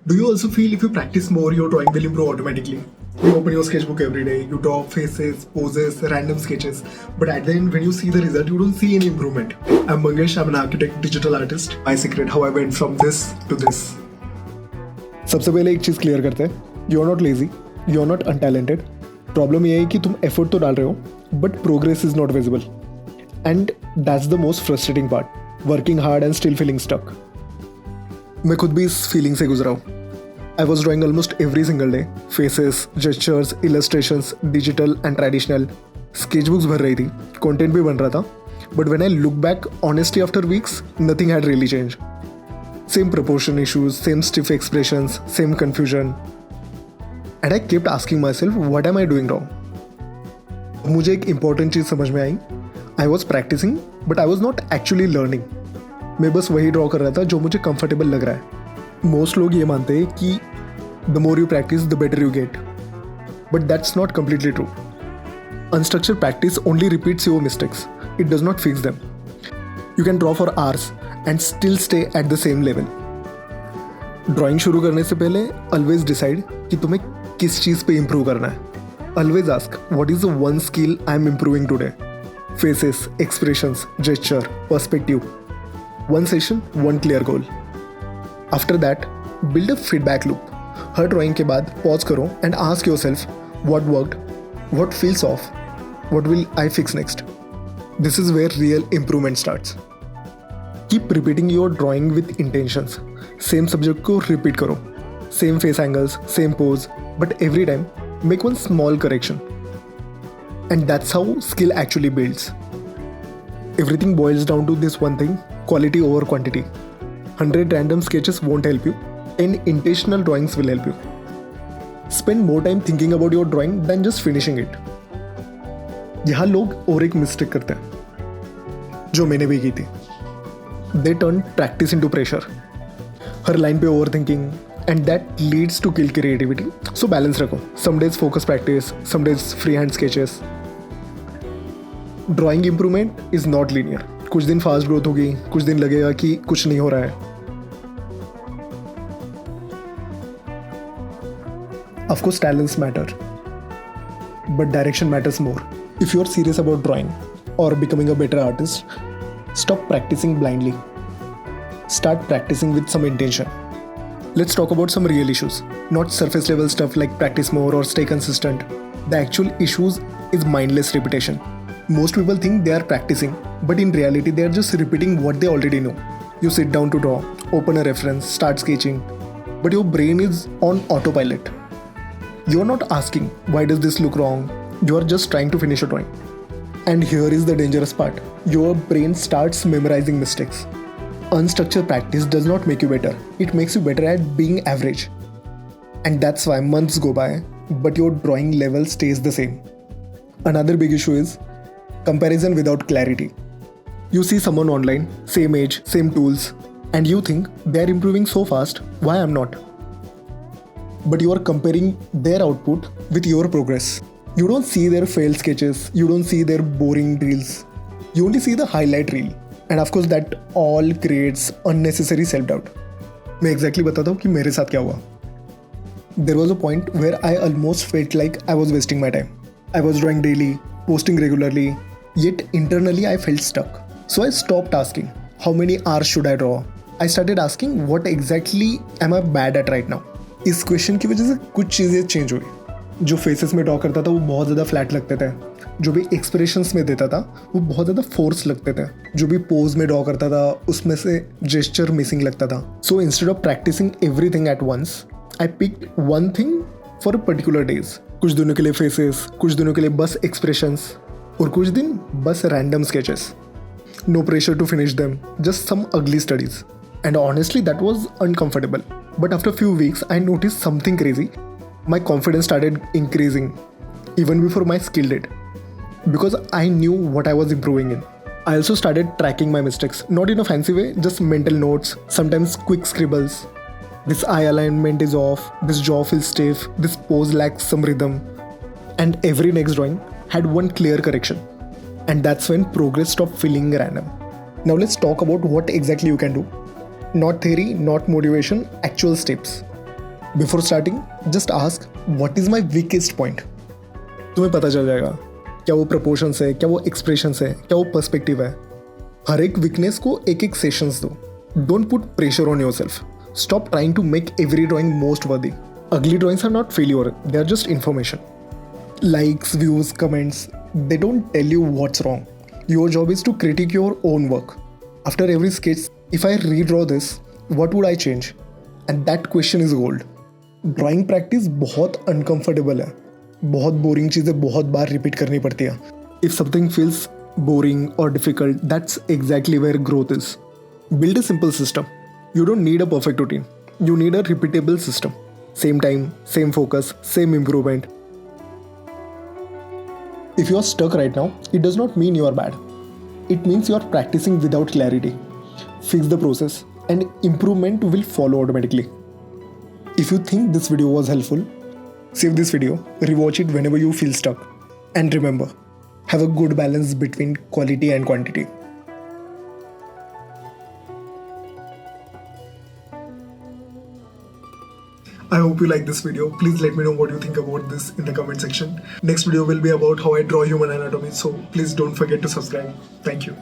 Do you also feel if you practice more, your drawing will improve automatically? You open your sketchbook every day, you draw faces, poses, random sketches, but at the end, when you see the result, you don't see any improvement. I'm Mangesh, I'm an architect, digital artist. My secret, how I went from this to this. सबसे पहले एक चीज़ clear करते हैं, you are not lazy, you are not untalented. Problem ये है कि तुम effort तो डाल रहे हो, but progress is not visible. And that's the most frustrating part, working hard and still feeling stuck. मैं खुद भी इस फीलिंग से गुजरा हूँ. I was drawing almost every single day. Faces, gestures, illustrations, digital and traditional. Sketchbooks भर रही थी, content भी बन रहा था. But when I look back, honestly after weeks, nothing had really changed. Same proportion issues, same stiff expressions, same confusion. And I kept asking myself, what am I doing wrong? मुझे एक important चीज़ समझ में आई. I was practicing, but I was not actually learning. मैं बस वही draw कर रहा था जो मुझे comfortable लग रहा है. मोस्ट लोग ये मानते हैं कि the more you practice the better you get, but that's not completely true. Unstructured practice only repeats your mistakes, it does not fix them. You can draw for hours and still stay at the same level. Drawing शुरू करने से पहले always decide कि तुम्हें किस चीज़ पे improve करना है. Always ask what is the one skill I am improving today. Faces, expressions, gesture, perspective. One session, one clear goal. After that build a feedback loop. हर ड्राइंग के बाद पॉज करो and ask yourself what worked, what feels off, what will I fix next. This is where real improvement starts. Keep repeating your drawing with intentions. Same subject को repeat करो, same face angles, same pose, but every time make one small correction. And that's how skill actually builds. Everything boils down to this one thing, quality over quantity. 100 random sketches won't help you, 10 intentional drawings will help you. Spend more time thinking about your drawing than just finishing it. यहाँ लोग और एक mistake करते हैं जो मैंने भी की थी. They turn practice into pressure. Her line पे over thinking, and that leads to kill creativity. So balance रखो. Some days focus practice, some days freehand sketches. Drawing improvement is not linear. कुछ दिन फास्ट ग्रोथ होगी, कुछ दिन लगेगा कि कुछ नहीं हो रहा है. Of course, talents matter, but direction matters more. If you're serious about drawing or becoming a better artist, stop practicing blindly. Start practicing with some intention. Let's talk about some real issues, not surface level stuff like practice more or stay consistent. The actual issues is mindless repetition. Most people think they are practicing, but in reality they are just repeating what they already know. You sit down to draw, open a reference, start sketching, but your brain is on autopilot. You are not asking, why does this look wrong? You are just trying to finish a drawing. And here is the dangerous part. Your brain starts memorizing mistakes. Unstructured practice does not make you better. It makes you better at being average. And that's why months go by, but your drawing level stays the same. Another big issue is comparison without clarity. You see someone online, same age, same tools, and you think they are improving so fast, why I'm not? But you are comparing their output with your progress. You don't see their failed sketches, you don't see their boring reels, you only see the highlight reel. And of course that all creates unnecessary self-doubt. मैं exactly बताता हूँ कि मेरे साथ क्या हुआ. There was a point where I almost felt like I was wasting my time. I was drawing daily, posting regularly, yet internally I felt stuck. So I stopped asking, how many hours should I draw? I started asking, what exactly am I bad at right now? इस question की वजह से कुछ चीज़ें change हुई. जो faces में draw करता था वो बहुत ज़्यादा फ्लैट लगते थे. जो भी एक्सप्रेशंस में देता था वो बहुत ज़्यादा फोर्स लगते थे. जो भी पोज में ड्रॉ करता था उसमें से जेस्चर मिसिंग लगता था. So instead of practicing everything at once, I picked one thing for a particular days. कुछ दिनों के लिए फेसेस, कुछ दिनों के लिए बस एक्सप्रेशंस, और कुछ दिन बस random sketches. No pressure to finish them, just some ugly studies. And honestly, that was uncomfortable. But after a few weeks, I noticed something crazy. My confidence started increasing, even before my skill did. Because I knew what I was improving in. I also started tracking my mistakes, not in a fancy way, just mental notes, sometimes quick scribbles. This eye alignment is off, this jaw feels stiff, this pose lacks some rhythm. And every next drawing had one clear correction. And that's when progress stopped feeling random. Now let's talk about what exactly you can do. Not theory, not motivation, actual steps. Before starting just ask what is my weakest point. तुम्हें पता चल जाएगा क्या वो proportions है, क्या वो expressions है, क्या वो पर्सपेक्टिव है. हर एक वीकनेस को एक एक सेशंस दो. Don't put pressure on yourself. Stop trying to make every drawing most worthy. Ugly drawings are not failure, they are just information. Likes, views, comments, they don't tell you what's wrong. Your job is to critique your own work. After every sketch, if I redraw this, what would I change? And that question is gold. Drawing practice बहुत uncomfortable है. बहुत boring चीज़ें बहुत बार repeat करनी पड़ती है. If something feels boring or difficult, that's exactly where growth is. Build a simple system. You don't need a perfect routine. You need a repeatable system. Same time, same focus, same improvement. If you are stuck right now, it does not mean you are bad. It means you are practicing without clarity. Fix the process and improvement will follow automatically. If you think this video was helpful, save this video, rewatch it whenever you feel stuck. And remember, have a good balance between quality and quantity. I hope you like this video. Please let me know what you think about this in the comment section. Next video will be about how I draw human anatomy, so please don't forget to subscribe. Thank you.